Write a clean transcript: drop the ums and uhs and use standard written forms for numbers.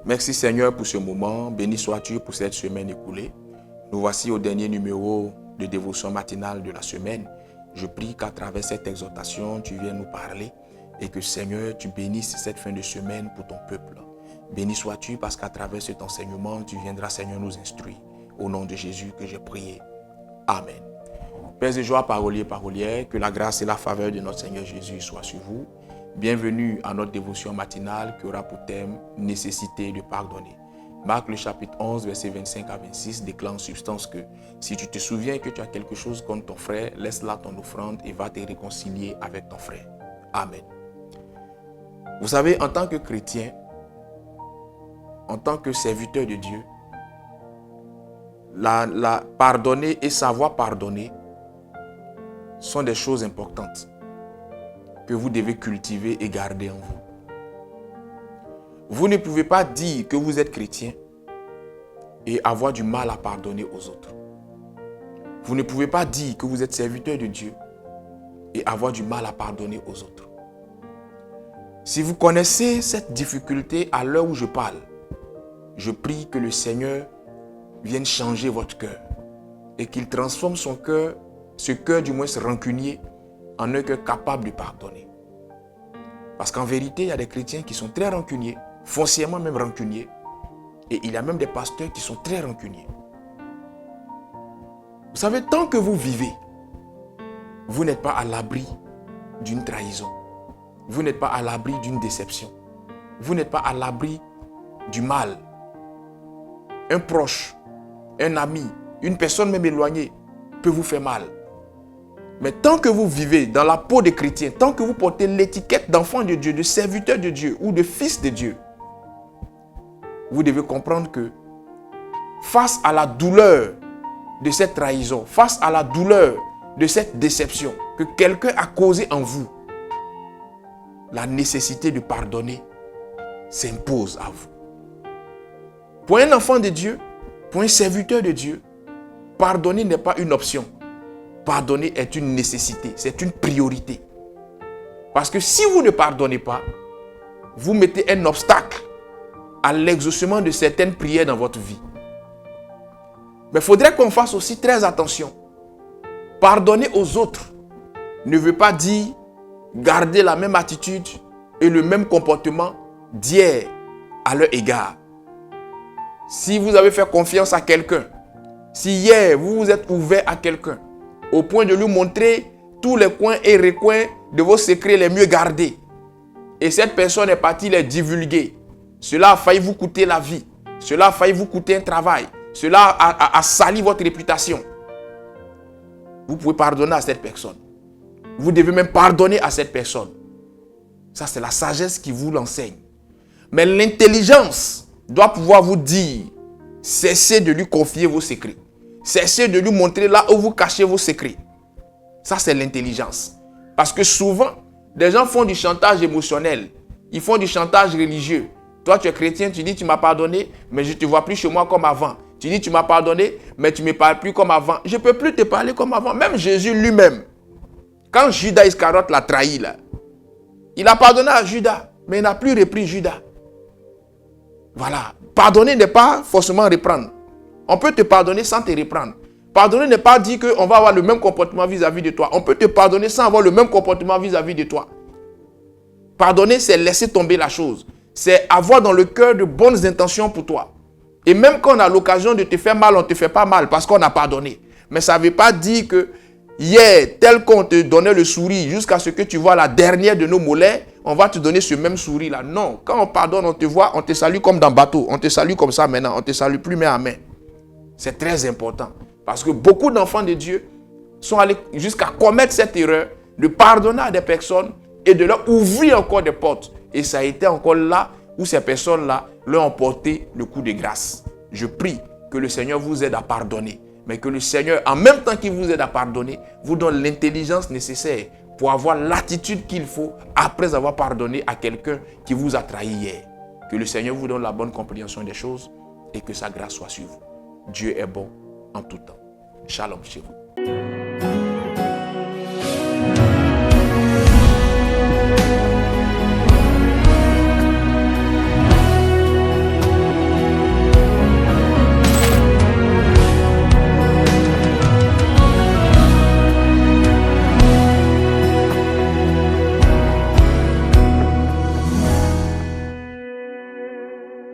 Merci Seigneur pour ce moment, béni sois-tu pour cette semaine écoulée. Nous voici au dernier numéro de dévotion matinale de la semaine. Je prie qu'à travers cette exhortation, tu viennes nous parler et que Seigneur, tu bénisses cette fin de semaine pour ton peuple. Béni sois-tu parce qu'à travers cet enseignement, tu viendras Seigneur nous instruire. Au nom de Jésus que j'ai prié. Amen. Pères et joie, paroliers, parolières, que la grâce et la faveur de notre Seigneur Jésus soient sur vous. Bienvenue à notre dévotion matinale qui aura pour thème « Nécessité de pardonner ». Marc le chapitre 11, versets 25 à 26 déclare en substance que si tu te souviens que tu as quelque chose contre ton frère, laisse là ton offrande et va te réconcilier avec ton frère. Amen. Vous savez, en tant que chrétien, en tant que serviteur de Dieu, pardonner et savoir pardonner sont des choses importantes que vous devez cultiver et garder en vous. Vous ne pouvez pas dire que vous êtes chrétien et avoir du mal à pardonner aux autres. Vous ne pouvez pas dire que vous êtes serviteur de Dieu et avoir du mal à pardonner aux autres. Si vous connaissez cette difficulté à l'heure où je parle, je prie que le Seigneur vienne changer votre cœur et qu'il transforme son cœur, ce cœur du moins rancunier, en un cœur capable de pardonner. Parce qu'en vérité, il y a des chrétiens qui sont très rancuniers, foncièrement même rancuniers, et il y a même des pasteurs qui sont très rancuniers. Vous savez, tant que vous vivez, vous n'êtes pas à l'abri d'une trahison. Vous n'êtes pas à l'abri d'une déception. Vous n'êtes pas à l'abri du mal. Un proche, un ami, une personne même éloignée peut vous faire mal. Mais tant que vous vivez dans la peau des chrétiens, tant que vous portez l'étiquette d'enfant de Dieu, de serviteur de Dieu ou de fils de Dieu, vous devez comprendre que face à la douleur de cette trahison, face à la douleur de cette déception que quelqu'un a causée en vous, la nécessité de pardonner s'impose à vous. Pour un enfant de Dieu, pour un serviteur de Dieu, pardonner n'est pas une option. Pardonner est une nécessité, c'est une priorité. Parce que si vous ne pardonnez pas, vous mettez un obstacle à l'exaucement de certaines prières dans votre vie. Mais il faudrait qu'on fasse aussi très attention. Pardonner aux autres ne veut pas dire garder la même attitude et le même comportement d'hier à leur égard. Si vous avez fait confiance à quelqu'un, si hier vous vous êtes ouvert à quelqu'un, au point de lui montrer tous les coins et recoins de vos secrets les mieux gardés. Et cette personne est partie les divulguer. Cela a failli vous coûter la vie. Cela a failli vous coûter un travail. Cela a sali votre réputation. Vous pouvez pardonner à cette personne. Vous devez même pardonner à cette personne. Ça, c'est la sagesse qui vous l'enseigne. Mais l'intelligence doit pouvoir vous dire, cessez de lui confier vos secrets. Cessez de lui montrer là où vous cachez vos secrets. Ça, c'est l'intelligence. Parce que souvent, des gens font du chantage émotionnel. Ils font du chantage religieux. Toi, tu es chrétien, tu dis tu m'as pardonné, mais je ne te vois plus chez moi comme avant. Tu dis tu m'as pardonné, mais tu ne me parles plus comme avant. Je ne peux plus te parler comme avant. Même Jésus lui-même, quand Judas Iscariote l'a trahi, là, il a pardonné à Judas, mais il n'a plus repris Judas. Voilà. Pardonner n'est pas forcément reprendre. On peut te pardonner sans te reprendre. Pardonner n'est pas dire qu'on va avoir le même comportement vis-à-vis de toi. On peut te pardonner sans avoir le même comportement vis-à-vis de toi. Pardonner, c'est laisser tomber la chose. C'est avoir dans le cœur de bonnes intentions pour toi. Et même quand on a l'occasion de te faire mal, on ne te fait pas mal parce qu'on a pardonné. Mais ça ne veut pas dire que hier, tel qu'on te donnait le sourire jusqu'à ce que tu vois la dernière de nos mollets, on va te donner ce même sourire-là. Non, quand on pardonne, on te voit, on te salue comme dans bateau. On te salue comme ça maintenant, on ne te salue plus main à main. C'est très important. Parce que beaucoup d'enfants de Dieu sont allés jusqu'à commettre cette erreur de pardonner à des personnes et de leur ouvrir encore des portes. Et ça a été encore là où ces personnes-là leur ont porté le coup de grâce. Je prie que le Seigneur vous aide à pardonner. mais que le Seigneur, en même temps qu'il vous aide à pardonner, vous donne l'intelligence nécessaire pour avoir l'attitude qu'il faut après avoir pardonné à quelqu'un qui vous a trahi hier. Que le Seigneur vous donne la bonne compréhension des choses et que sa grâce soit sur vous. Dieu est bon en tout temps. Shalom chez vous.